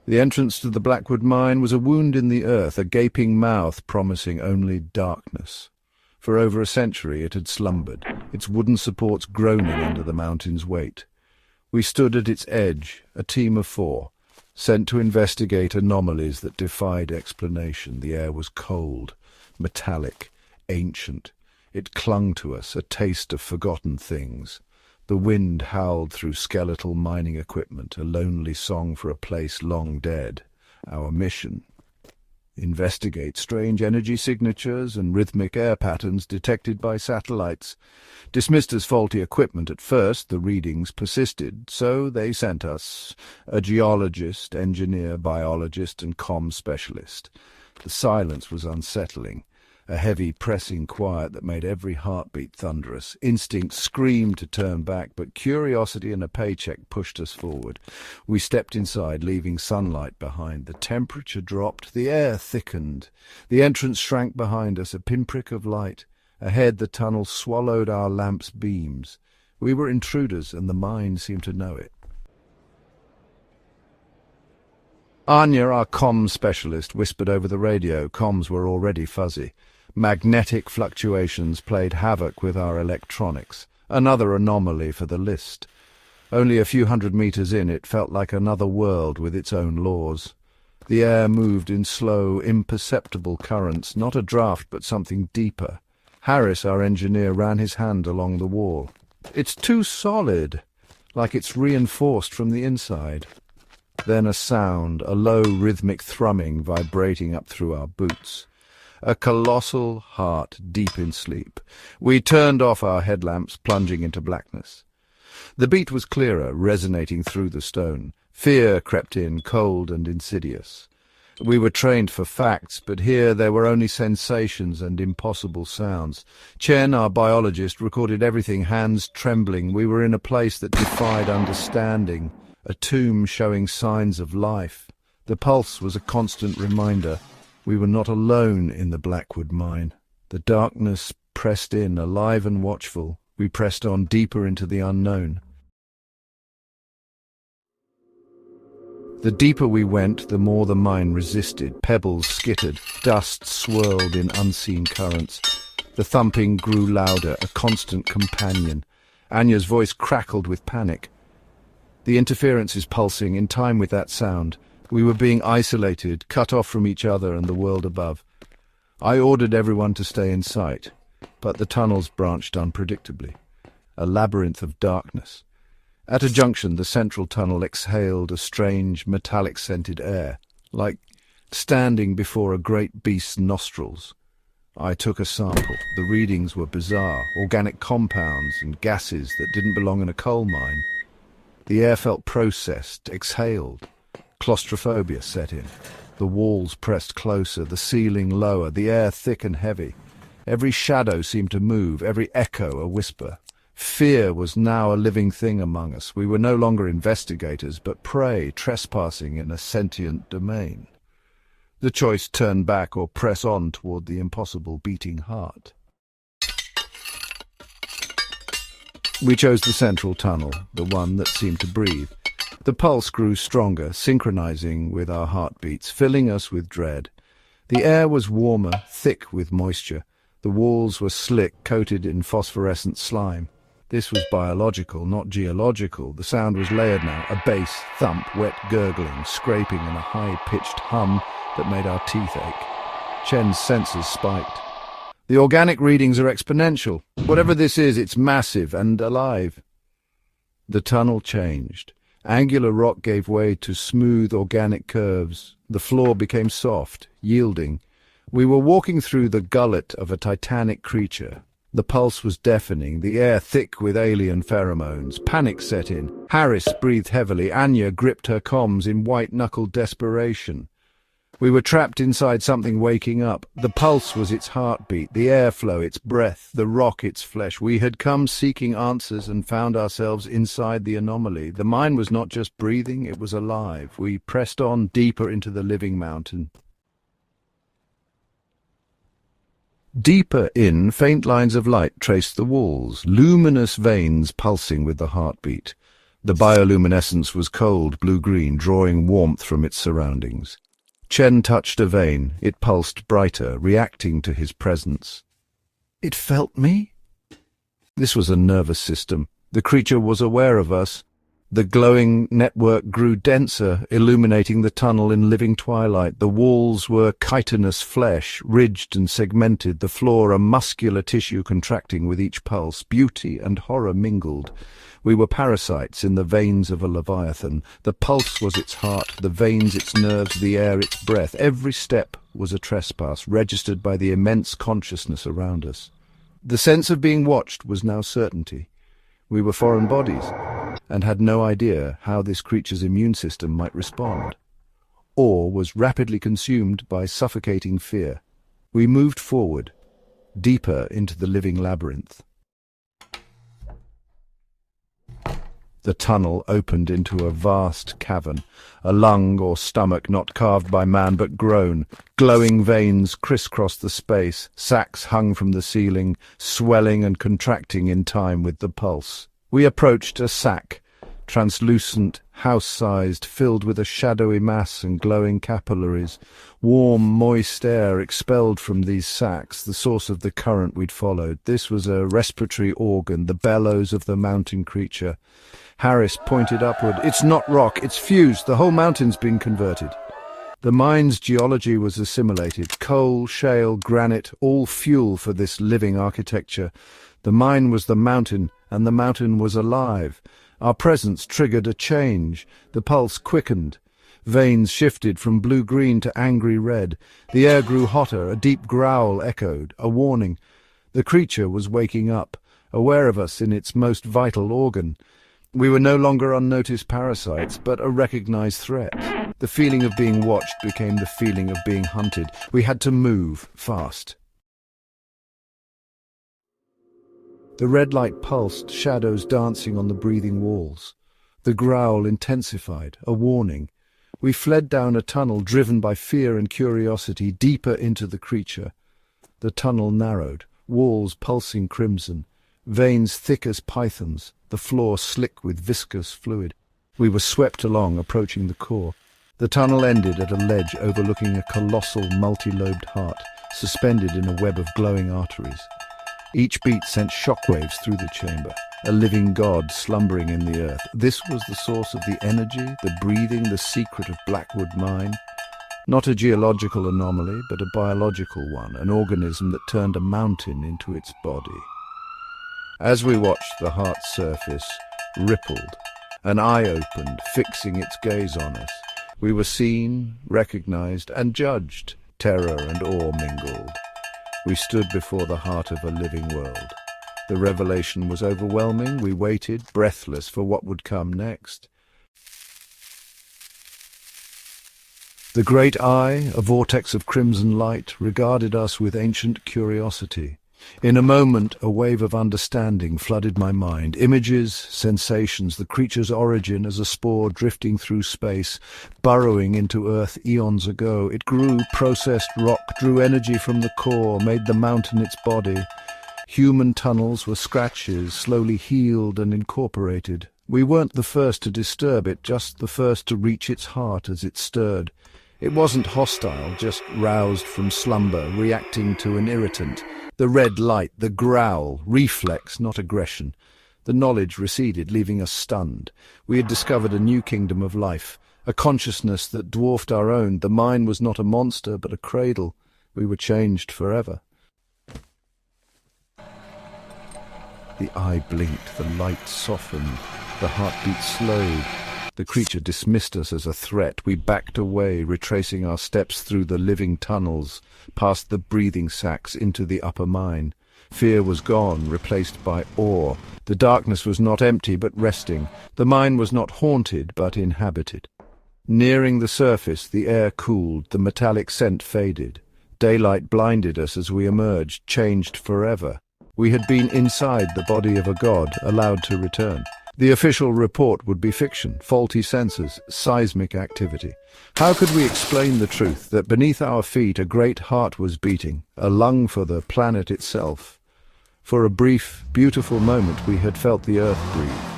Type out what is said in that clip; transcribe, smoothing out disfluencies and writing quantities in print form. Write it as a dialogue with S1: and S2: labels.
S1: The entrance to the Blackwood mine was a wound in the earth, a gaping mouth promising only darkness. For over a century it had slumbered, its wooden supports groaning under the mountain's weight. We stood at its edge, a team of 4, sent to investigate anomalies that defied explanation. The air was cold, metallic, ancient. It clung to us, a taste of forgotten things. The wind howled through skeletal mining equipment, a lonely song for a place long dead. Our mission: investigate strange energy signatures and rhythmic air patterns detected by satellites. Dismissed as faulty equipment at first, the readings persisted, so they sent us a geologist, engineer, biologist, and comm specialist. The silence was unsettling. A heavy, pressing quiet that made every heartbeat thunderous. Instinct screamed to turn back, but curiosity and a paycheck pushed us forward. We stepped inside, leaving sunlight behind. The temperature dropped, the air thickened. The entrance shrank behind us, a pinprick of light. Ahead, the tunnel swallowed our lamp's beams. We were intruders, and the mine seemed to know it. Anya, our comm specialist, whispered over the radio. Comms were already fuzzy. Magnetic fluctuations played havoc with our electronics, another anomaly for the list. Only a few hundred meters in, it felt like another world with its own laws. The air moved in slow, imperceptible currents, not a draft but something deeper. Harris, our engineer, ran his hand along the wall. "It's too solid, like it's reinforced from the inside." Then a sound, a low rhythmic thrumming vibrating up through our boots. A colossal heart deep in sleep. We turned off our headlamps, plunging into blackness. The beat was clearer, resonating through the stone. Fear crept in, cold and insidious. We were trained for facts, but here there were only sensations and impossible sounds. Chen, our biologist, recorded everything, hands trembling. We were in a place that defied understanding, a tomb showing signs of life. The pulse was a constant reminder. We were not alone in the Blackwood mine. The darkness pressed in, alive and watchful. We pressed on deeper into the unknown. The deeper we went, the more the mine resisted. Pebbles skittered, dust swirled in unseen currents. The thumping grew louder, a constant companion. Anya's voice crackled with panic. The interference is pulsing in time with that sound. We were being isolated, cut off from each other and the world above. I ordered everyone to stay in sight, but the tunnels branched unpredictably. A labyrinth of darkness. At a junction, the central tunnel exhaled a strange, metallic-scented air, like standing before a great beast's nostrils. I took a sample. The readings were bizarre, organic compounds and gases that didn't belong in a coal mine. The air felt processed, exhaled. Claustrophobia set in. The walls pressed closer, the ceiling lower, the air thick and heavy. Every shadow seemed to move, every echo a whisper. Fear was now a living thing among us. We were no longer investigators, but prey, trespassing in a sentient domain. The choice: turn back or press on toward the impossible beating heart. We chose the central tunnel, the one that seemed to breathe. The pulse grew stronger, synchronizing with our heartbeats, filling us with dread. The air was warmer, thick with moisture. The walls were slick, coated in phosphorescent slime. This was biological, not geological. The sound was layered now, a bass, thump, wet gurgling, scraping, and a high-pitched hum that made our teeth ache. Chen's senses spiked. The organic readings are exponential. Whatever this is, it's massive and alive. The tunnel changed. Angular rock gave way to smooth organic curves. The floor became soft, yielding. We were walking through the gullet of a titanic creature. The pulse was deafening, the air thick with alien pheromones. Panic set in. Harris breathed heavily. Anya gripped her comms in white-knuckled desperation. We were trapped inside something waking up. The pulse was its heartbeat, the airflow its breath, the rock its flesh. We had come seeking answers and found ourselves inside the anomaly. The mine was not just breathing, it was alive. We pressed on deeper into the living mountain. Deeper in, faint lines of light traced the walls, luminous veins pulsing with the heartbeat. The bioluminescence was cold, blue-green, drawing warmth from its surroundings. Chen touched a vein. It pulsed brighter, reacting to his presence. It felt me? This was a nervous system. The creature was aware of us. The glowing network grew denser, illuminating the tunnel in living twilight. The walls were chitinous flesh, ridged and segmented, the floor a muscular tissue contracting with each pulse. Beauty and horror mingled. We were parasites in the veins of a leviathan. The pulse was its heart, the veins its nerves, the air its breath. Every step was a trespass, registered by the immense consciousness around us. The sense of being watched was now certainty. We were foreign bodies, and had no idea how this creature's immune system might respond. Or was rapidly consumed by suffocating fear. We moved forward, deeper into the living labyrinth. The tunnel opened into a vast cavern, a lung or stomach not carved by man but grown. Glowing veins crisscrossed the space, sacs hung from the ceiling, swelling and contracting in time with the pulse. We approached a sac, translucent, house-sized, filled with a shadowy mass and glowing capillaries. Warm, moist air expelled from these sacs, the source of the current we'd followed. This was a respiratory organ, the bellows of the mountain creature. Harris pointed upward. It's not rock, it's fused. The whole mountain's been converted. The mine's geology was assimilated. Coal, shale, granite, all fuel for this living architecture. The mine was the mountain, and the mountain was alive. Our presence triggered a change. The pulse quickened. Veins shifted from blue-green to angry red. The air grew hotter. A deep growl echoed, a warning. The creature was waking up, aware of us in its most vital organ. We were no longer unnoticed parasites, but a recognized threat. The feeling of being watched became the feeling of being hunted. We had to move fast. The red light pulsed, shadows dancing on the breathing walls. The growl intensified, a warning. We fled down a tunnel driven by fear and curiosity, deeper into the creature. The tunnel narrowed, walls pulsing crimson, veins thick as pythons, the floor slick with viscous fluid. We were swept along, approaching the core. The tunnel ended at a ledge overlooking a colossal multi-lobed heart, suspended in a web of glowing arteries. Each beat sent shockwaves through the chamber, a living god slumbering in the earth. This was the source of the energy, the breathing, the secret of Blackwood Mine. Not a geological anomaly, but a biological one, an organism that turned a mountain into its body. As we watched, the heart's surface rippled. An eye opened, fixing its gaze on us. We were seen, recognized, and judged. Terror and awe mingled. We stood before the heart of a living world. The revelation was overwhelming. We waited, breathless, for what would come next. The great eye, a vortex of crimson light, regarded us with ancient curiosity. In a moment, a wave of understanding flooded my mind. Images, sensations, the creature's origin as a spore drifting through space, burrowing into Earth eons ago. It grew, processed rock, drew energy from the core, made the mountain its body. Human tunnels were scratches, slowly healed and incorporated. We weren't the first to disturb it, just the first to reach its heart as it stirred. It wasn't hostile, just roused from slumber, reacting to an irritant. The red light, the growl, reflex, not aggression. The knowledge receded, leaving us stunned. We had discovered a new kingdom of life, a consciousness that dwarfed our own. The mind was not a monster, but a cradle. We were changed forever. The eye blinked, the light softened, the heartbeat slowed. The creature dismissed us as a threat. We backed away, retracing our steps through the living tunnels, past the breathing sacs into the upper mine. Fear was gone, replaced by awe. The darkness was not empty, but resting. The mine was not haunted, but inhabited. Nearing the surface, the air cooled, the metallic scent faded. Daylight blinded us as we emerged, changed forever. We had been inside the body of a god, allowed to return. The official report would be fiction, faulty sensors, seismic activity. How could we explain the truth that beneath our feet a great heart was beating, a lung for the planet itself? For a brief, beautiful moment we had felt the earth breathe.